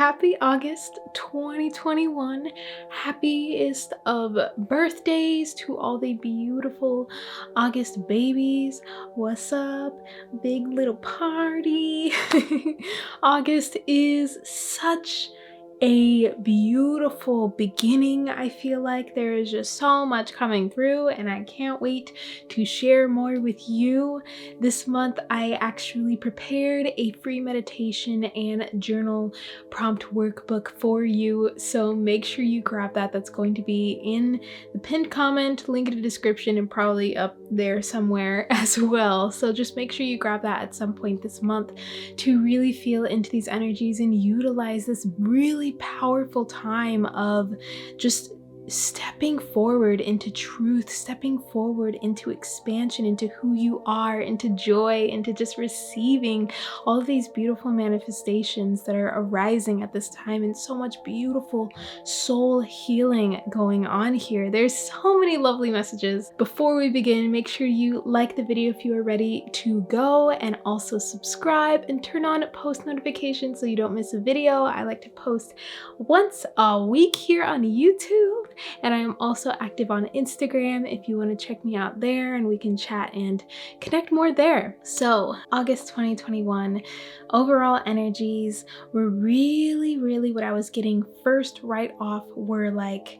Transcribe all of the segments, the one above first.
happy August 2021. Happiest of birthdays to all the beautiful August babies. What's up? Big little party. August is such a beautiful beginning. I feel like there is just so much coming through and I can't wait to share more with you. This month I actually prepared a free meditation and journal prompt workbook for you, so make sure you grab that. That's going to be in the pinned comment, link in the description, and probably up there somewhere as well. So just make sure you grab that at some point this month to really feel into these energies and utilize this really powerful time of just stepping forward into truth, stepping forward into expansion, into who you are, into joy, into just receiving all of these beautiful manifestations that are arising at this time, and so much beautiful soul healing going on here. There's so many lovely messages. Before we begin, make sure you like the video if you are ready to go, and also subscribe and turn on post notifications so you don't miss a video. I like to post once a week here on YouTube. And I am also active on Instagram if you want to check me out there, and we can chat and connect more there. So August 2021, overall energies were really what I was getting first right off were like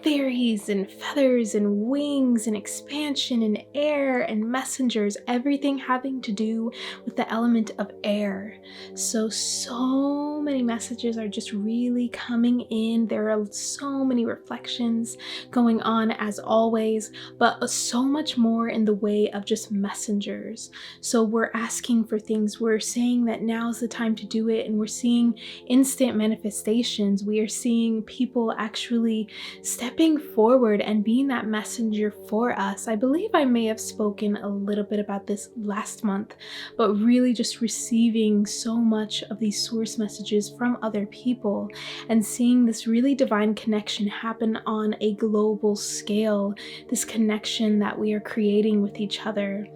fairies and feathers and wings and expansion and air and messengers, everything having to do with the element of air. So many messages are just really coming in. There are so many reflections going on as always, but so much more in the way of just messengers. So we're asking for things, we're saying that now's the time to do it, and we're seeing instant manifestations. We are seeing people actually stepping forward and being that messenger for us. I believe I may have spoken a little bit about this last month, but really just receiving so much of these source messages from other people and seeing this really divine connection happen on a global scale, this connection that we are creating with each other.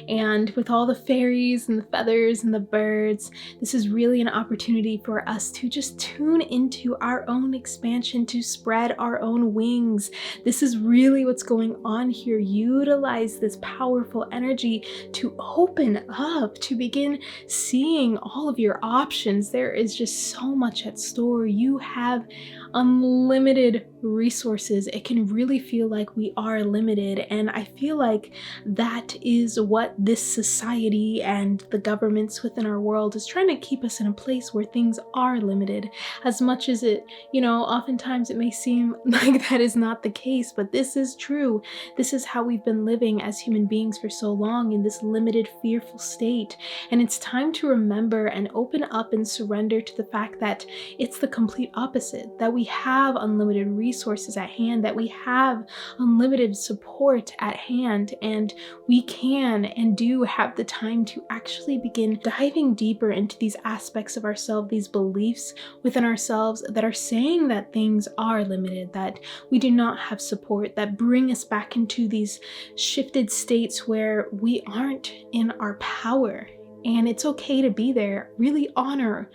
And with all the fairies and the feathers and the birds, this is really an opportunity for us to just tune into our own expansion, to spread our own wings. This is really what's going on here. Utilize this powerful energy to open up, to begin seeing all of your options. There is just so much at store. You have unlimited resources. It can really feel like we are limited, and I feel like that is what this society and the governments within our world is trying to keep us in a place where things are limited. As much as it, oftentimes it may seem like that is not the case, but this is true. This is how we've been living as human beings for so long, in this limited, fearful state. And it's time to remember and open up and surrender to the fact that it's the complete opposite, that we have unlimited resources at hand, that we have unlimited support at hand, and we can and do have the time to actually begin diving deeper into these aspects of ourselves, these beliefs within ourselves that are saying that things are limited, that we do not have support, that bring us back into these shifted states where we aren't in our power. And it's okay to be there. Really honor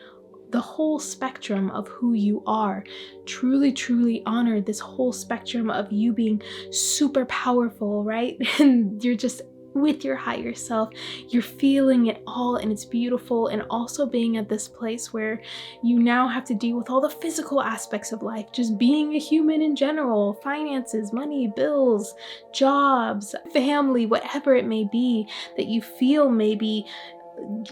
the whole spectrum of who you are. Truly honor this whole spectrum of you being super powerful, right? And you're just with your higher self, you're feeling it all, and it's beautiful. And also being at this place where you now have to deal with all the physical aspects of life, just being a human in general, finances, money, bills, jobs, family, whatever it may be that you feel maybe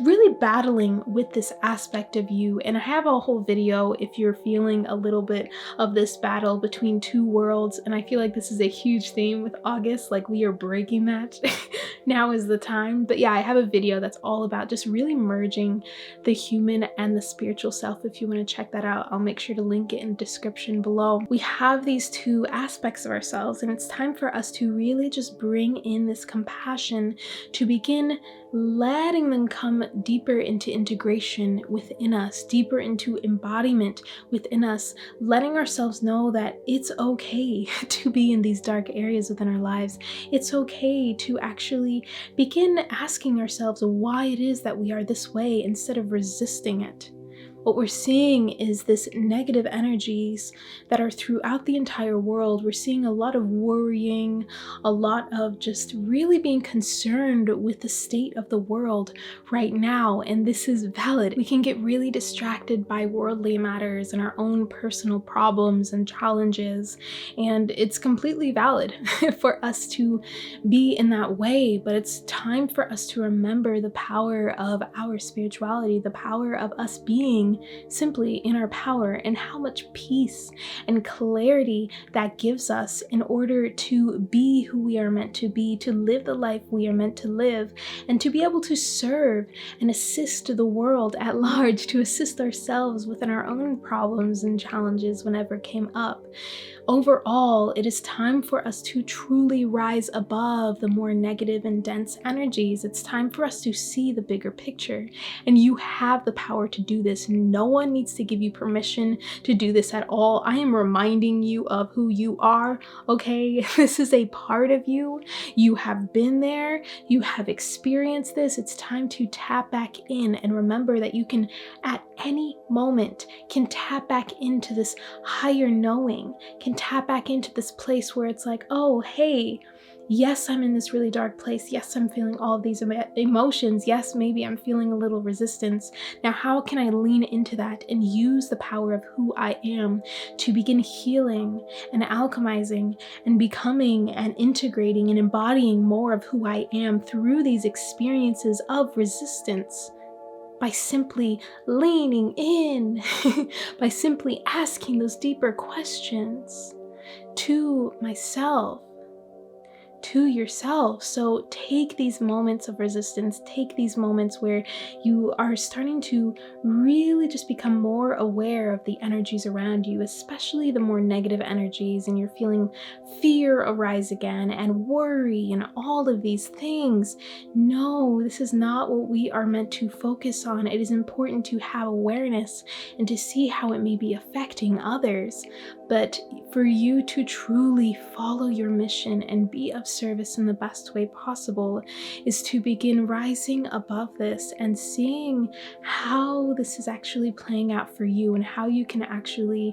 really battling with this aspect of you. And I have a whole video if you're feeling a little bit of this battle between two worlds, and I feel like this is a huge theme with August, like we are breaking that. Now is the time. But yeah, I have a video that's all about just really merging the human and the spiritual self. If you want to check that out, I'll make sure to link it in the description below. We have these two aspects of ourselves, and it's time for us to really just bring in this compassion, to begin letting them come deeper into integration within us, deeper into embodiment within us, letting ourselves know that it's okay to be in these dark areas within our lives. It's okay to actually begin asking ourselves why it is that we are this way instead of resisting it. What we're seeing is this negative energies that are throughout the entire world. We're seeing a lot of worrying, a lot of just really being concerned with the state of the world right now, and this is valid. We can get really distracted by worldly matters and our own personal problems and challenges, and it's completely valid for us to be in that way, but it's time for us to remember the power of our spirituality, the power of us being simply in our power, and how much peace and clarity that gives us in order to be who we are meant to be, to live the life we are meant to live, and to be able to serve and assist the world at large, to assist ourselves within our own problems and challenges whenever it came up. Overall, it is time for us to truly rise above the more negative and dense energies. It's time for us to see the bigger picture, and you have the power to do this. No one needs to give you permission to do this at all. I am reminding you of who you are, okay? This is a part of you. You have been there. You have experienced this. It's time to tap back in and remember that you can, at any moment, can tap back into this higher knowing, can tap back into this place where it's like, oh, hey, yes, I'm in this really dark place. Yes, I'm feeling all of these emotions. Yes, maybe I'm feeling a little resistance. Now, how can I lean into that and use the power of who I am to begin healing and alchemizing and becoming and integrating and embodying more of who I am through these experiences of resistance? By simply leaning in, by simply asking those deeper questions to myself, to yourself. So take these moments of resistance, take these moments where you are starting to really just become more aware of the energies around you, especially the more negative energies, and you're feeling fear arise again and worry and all of these things. No, this is not what we are meant to focus on. It is important to have awareness and to see how it may be affecting others, but for you to truly follow your mission and be of service in the best way possible is to begin rising above this and seeing how this is actually playing out for you and how you can actually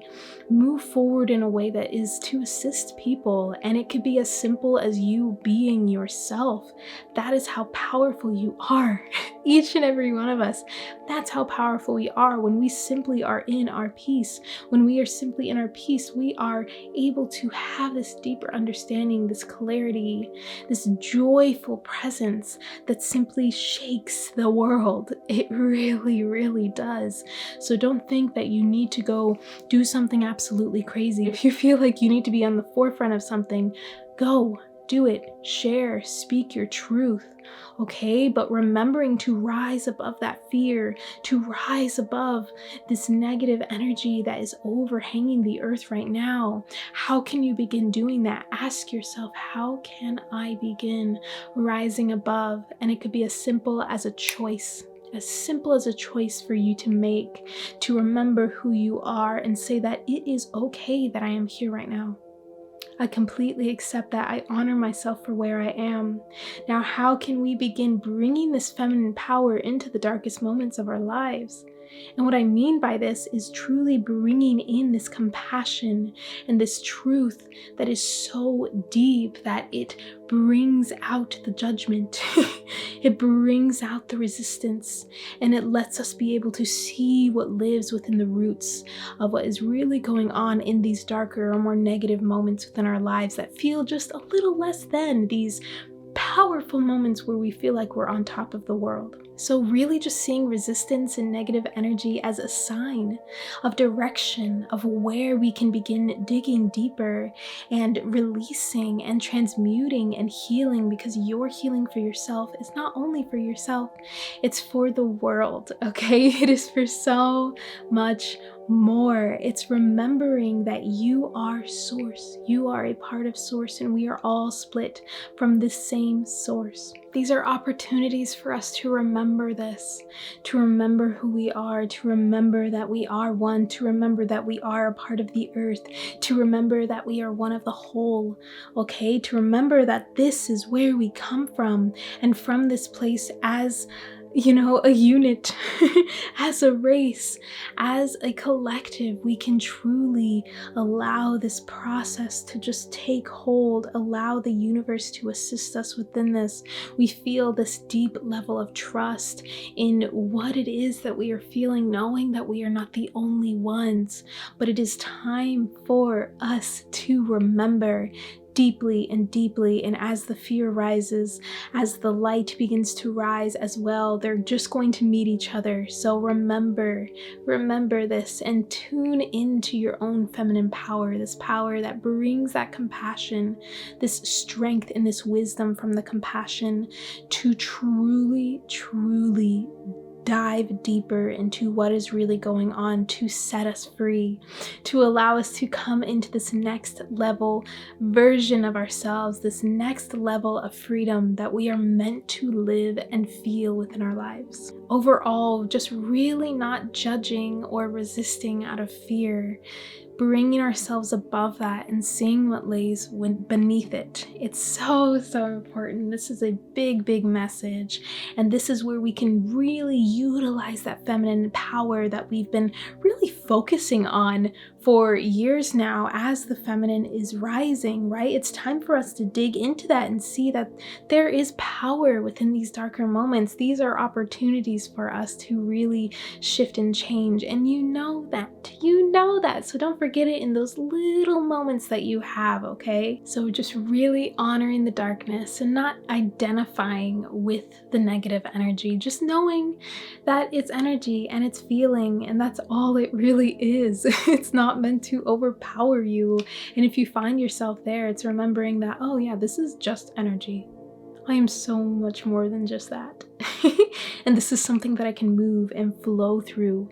move forward in a way that is to assist people. And it could be as simple as you being yourself. That is how powerful you are. Each and every one of us. That's how powerful we are when we simply are in our peace. When we are simply in our peace, we are able to have this deeper understanding, this clarity, this joyful presence that simply shakes the world. It really, really does. So don't think that you need to go do something absolutely crazy. If you feel like you need to be on the forefront of something, go. Do it, share, speak your truth, okay? But remembering to rise above that fear, to rise above this negative energy that is overhanging the earth right now. How can you begin doing that? Ask yourself, how can I begin rising above? And it could be as simple as a choice. As simple as a choice for you to make, to remember who you are and say that it is okay that I am here right now. I completely accept that. I honor myself for where I am. Now, how can we begin bringing this feminine power into the darkest moments of our lives? And what I mean by this is truly bringing in this compassion and this truth that is so deep that it brings out the judgment. It brings out the resistance, and it lets us be able to see what lives within the roots of what is really going on in these darker or more negative moments within our lives that feel just a little less than these powerful moments where we feel like we're on top of the world. So really just seeing resistance and negative energy as a sign of direction, of where we can begin digging deeper and releasing and transmuting and healing, because your healing for yourself is not only for yourself, it's for the world, okay? It is for so much more. It's remembering that you are source. You are a part of source, and we are all split from the same source. These are opportunities for us to remember this, to remember who we are, to remember that we are one, to remember that we are a part of the earth, to remember that we are one of the whole, okay? To remember that this is where we come from, and from this place as a unit, as a race, as a collective, we can truly allow this process to just take hold, allow the universe to assist us within this. We feel this deep level of trust in what it is that we are feeling, knowing that we are not the only ones, but it is time for us to remember deeply and deeply. And as the fear rises, as the light begins to rise as well, they're just going to meet each other. So remember this and tune into your own feminine power, this power that brings that compassion, this strength and this wisdom from the compassion to truly, truly dive deeper into what is really going on, to set us free, to allow us to come into this next level version of ourselves, this next level of freedom that we are meant to live and feel within our lives. Overall, just really not judging or resisting out of fear, bringing ourselves above that and seeing what lays beneath it. It's so important. This is a big message, and this is where we can really utilize that feminine power that we've been really focusing on for years now as the feminine is rising, right? It's time for us to dig into that and see that there is power within these darker moments. These are opportunities for us to really shift and change, and you know that. So don't forget it in those little moments that you have, okay? So just really honoring the darkness and not identifying with the negative energy, just knowing that it's energy and it's feeling, and that's all it really is. It's not meant to overpower you. And if you find yourself there, it's remembering that, oh yeah, this is just energy. I am so much more than just that. And this is something that I can move and flow through.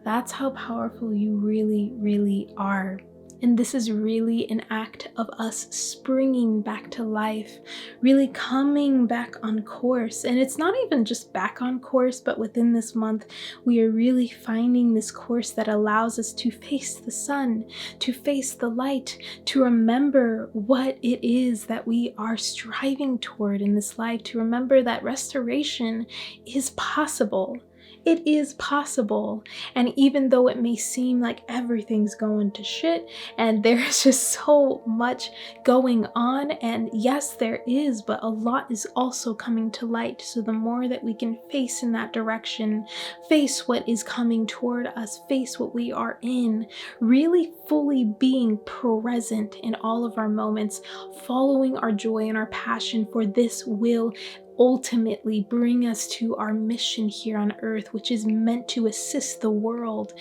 That's how powerful you really are. And this is really an act of us springing back to life, really coming back on course. And it's not even just back on course, but within this month, we are really finding this course that allows us to face the sun, to face the light, to remember what it is that we are striving toward in this life, to remember that restoration is possible. It is possible. And even though it may seem like everything's going to shit and there's just so much going on, and yes, there is, but a lot is also coming to light. So the more that we can face in that direction, face what is coming toward us, face what we are in, really fully being present in all of our moments, following our joy and our passion, for this will ultimately bring us to our mission here on earth, which is meant to assist the world,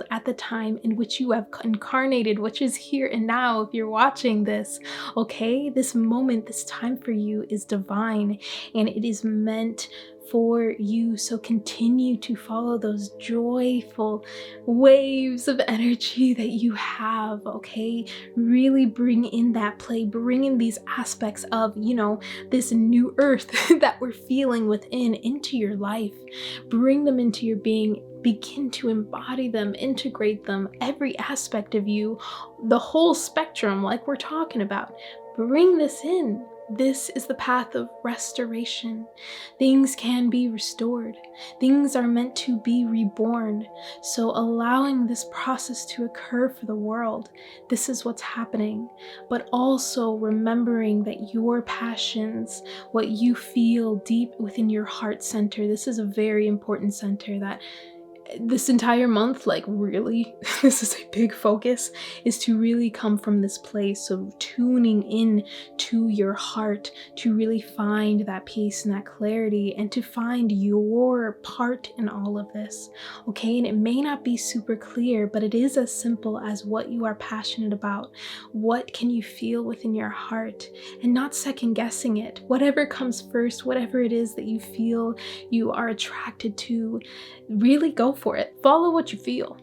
at the time in which you have incarnated, which is here and now if you're watching this, okay? This moment, this time for you is divine, and it is meant for you. So continue to follow those joyful waves of energy that you have, okay? Really bring in that play, bring in these aspects of, this new earth that we're feeling within into your life. Bring them into your being. Begin to embody them, integrate them, every aspect of you, the whole spectrum, like we're talking about. Bring this in. This is the path of restoration. Things can be restored. Things are meant to be reborn. So allowing this process to occur for the world, this is what's happening. But also remembering that your passions, what you feel deep within your heart center, this is a very important center that this entire month, really, this is a big focus, is to really come from this place of tuning in to your heart, to really find that peace and that clarity, and to find your part in all of this, okay? And it may not be super clear, but it is as simple as what you are passionate about. What can you feel within your heart? And not second guessing it. Whatever comes first, whatever it is that you feel you are attracted to, really go for it. Follow what you feel.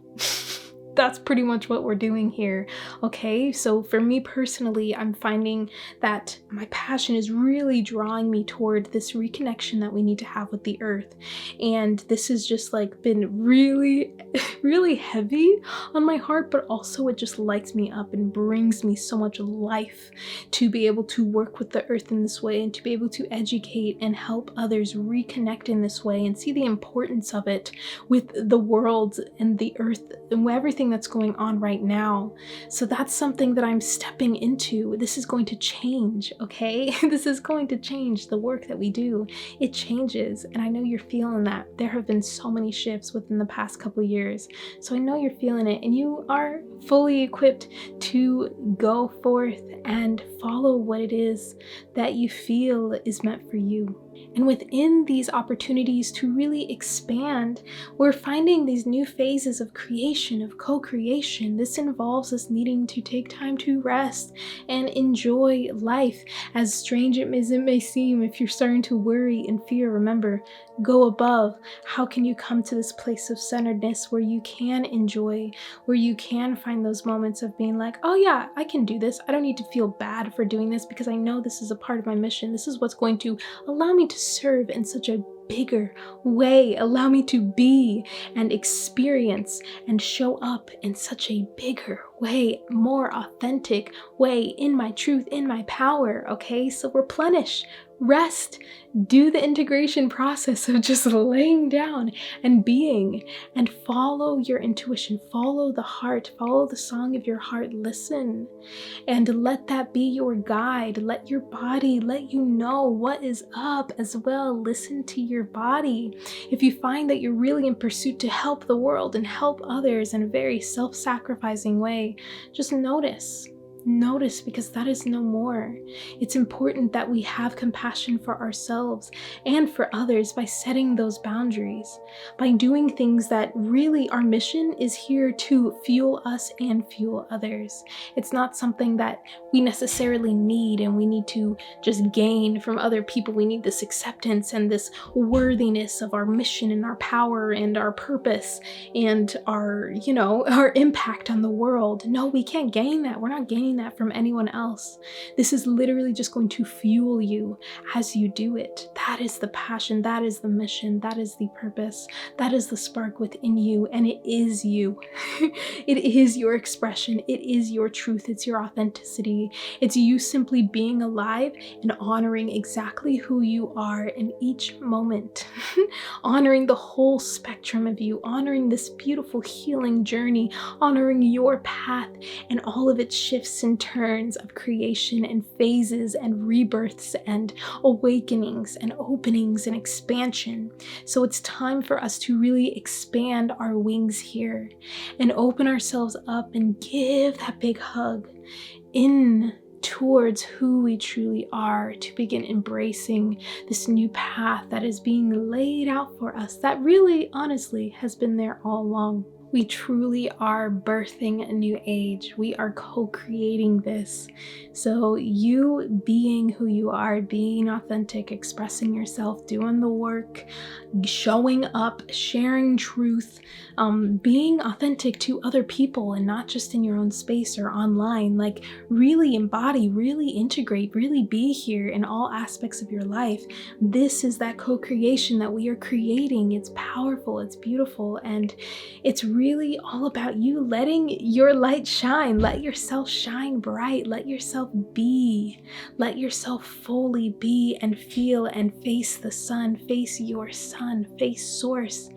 That's pretty much what we're doing here. Okay, so for me personally, I'm finding that my passion is really drawing me toward this reconnection that we need to have with the earth. And this has just like been really, really heavy on my heart, but also it just lights me up and brings me so much life to be able to work with the earth in this way and to be able to educate and help others reconnect in this way and see the importance of it with the world and the earth and everything that's going on right now. So that's something that I'm stepping into. This is going to change, okay? This is going to change the work that we do. It changes, and I know you're feeling that. There have been so many shifts within the past couple of years, so I know you're feeling it, and you are fully equipped to go forth and follow what it is that you feel is meant for you. And within these opportunities to really expand, we're finding these new phases of creation, of co-creation. This involves us needing to take time to rest and enjoy life. As strange as it may seem, if you're starting to worry and fear, remember, go above. How can you come to this place of centeredness where you can enjoy, where you can find those moments of being like, oh yeah, I can do this. I don't need to feel bad for doing this because I know this is a part of my mission. This is what's going to allow me to serve in such a bigger way, allow me to be and experience and show up in such a bigger way, more authentic way, in my truth, in my power. Okay, so replenish, rest, do the integration process of just laying down and being, and follow your intuition, follow the heart, follow the song of your heart, listen, and let that be your guide. Let your body let you know what is up as well. Listen to your body. If you find that you're really in pursuit to help the world and help others in a very self-sacrificing way, just notice. Notice, because that is no more. It's important that we have compassion for ourselves and for others by setting those boundaries, by doing things that really, our mission is here to fuel us and fuel others. It's not something that we necessarily need and we need to just gain from other people. We need this acceptance and this worthiness of our mission and our power and our purpose and our, our impact on the world. No, we can't gain that. We're not gaining that from anyone else. This is literally just going to fuel you as you do it. That is the passion, that is the mission, that is the purpose, that is the spark within you, and it is you. It is your expression, it is your truth, it's your authenticity. It's you simply being alive and honoring exactly who you are in each moment. Honoring the whole spectrum of you, honoring this beautiful healing journey, honoring your path and all of its shifts and turns of creation and phases and rebirths and awakenings and openings and expansion. So it's time for us to really expand our wings here and open ourselves up and give that big hug in towards who we truly are, to begin embracing this new path that is being laid out for us, that really honestly has been there all along. We truly are birthing a new age. We are co-creating this. So you being who you are, being authentic, expressing yourself, doing the work, showing up, sharing truth, being authentic to other people and not just in your own space or online, like really embody, really integrate, really be here in all aspects of your life. This is that co-creation that we are creating. It's powerful, it's beautiful, and it's really all about you letting your light shine. Let yourself shine bright. Let yourself be. Let yourself fully be and feel and face the sun. Face your sun. Face source.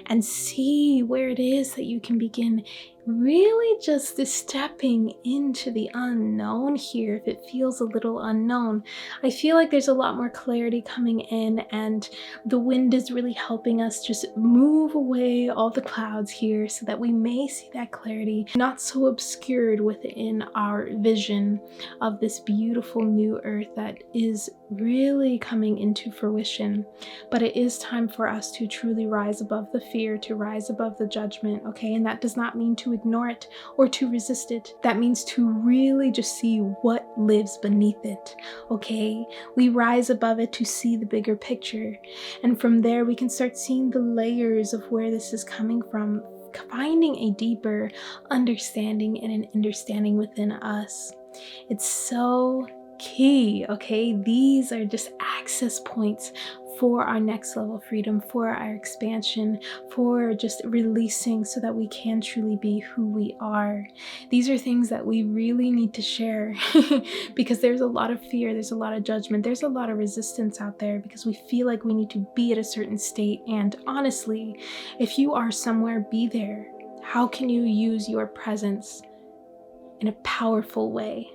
And see where it is that you can begin really just stepping into the unknown here. If it feels a little unknown, I feel like there's a lot more clarity coming in, and the wind is really helping us just move away all the clouds here so that we may see that clarity, not so obscured within our vision of this beautiful new earth that is really coming into fruition. But it is time for us to truly rise above the fear, to rise above the judgment, okay? And that does not mean to ignore it or to resist it. That means to really just see what lives beneath it, okay? We rise above it to see the bigger picture. And from there, we can start seeing the layers of where this is coming from finding a deeper understanding and an understanding within us. It's so key, okay? These are just access points for our next level of freedom, for our expansion, for just releasing so that we can truly be who we are. These are things that we really need to share because there's a lot of fear, there's a lot of judgment, there's a lot of resistance out there because we feel like we need to be at a certain state. And honestly, if you are somewhere, be there. How can you use your presence in a powerful way?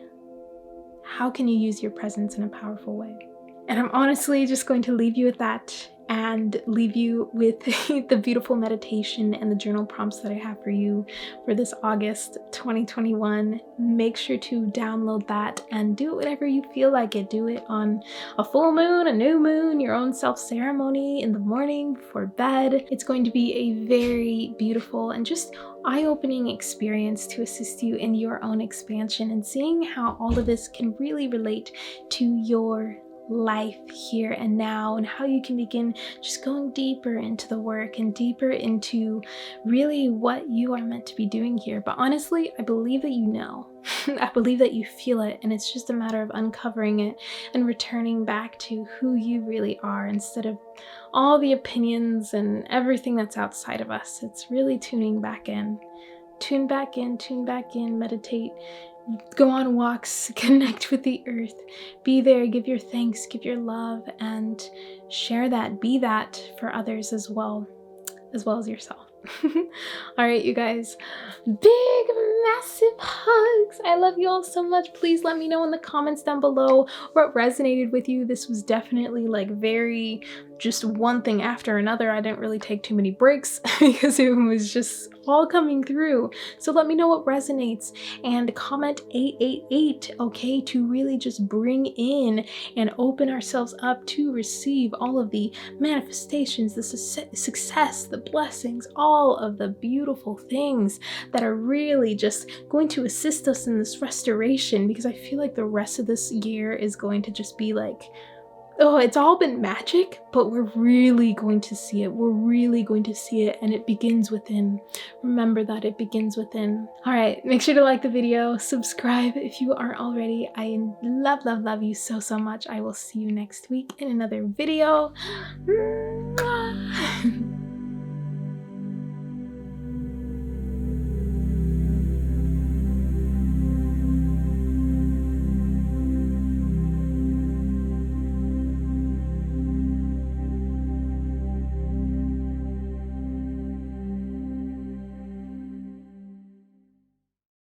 How can you use your presence in a powerful way? And I'm honestly just going to leave you with that and leave you with the beautiful meditation and the journal prompts that I have for you for this August 2021. Make sure to download that and do it whenever you feel like it. Do it on a full moon, a new moon, your own self-ceremony, in the morning, before bed. It's going to be a very beautiful and just eye-opening experience to assist you in your own expansion and seeing how all of this can really relate to your life here and now, and how you can begin just going deeper into the work and deeper into really what you are meant to be doing here. But honestly, I believe that you know. I believe that you feel it, and it's just a matter of uncovering it and returning back to who you really are instead of all the opinions and everything that's outside of us. It's really tuning back in. Tune back in, meditate, go on walks, connect with the earth, be there, give your thanks, give your love, and share that, be that for others as well as yourself. All right, you guys, big, massive hugs. I love you all so much. Please let me know in the comments down below what resonated with you. This was definitely like very just one thing after another. I didn't really take too many breaks because it was just all coming through. So let me know what resonates and comment 888, okay, to really just bring in and open ourselves up to receive all of the manifestations, the success, the blessings, all of the beautiful things that are really just going to assist us in this restoration, because I feel like the rest of this year is going to just be like, oh, it's all been magic, but we're really going to see it. We're really going to see it, and it begins within. Remember that it begins within. All right, make sure to like the video, subscribe if you aren't already. I love you so much. I will see you next week in another video.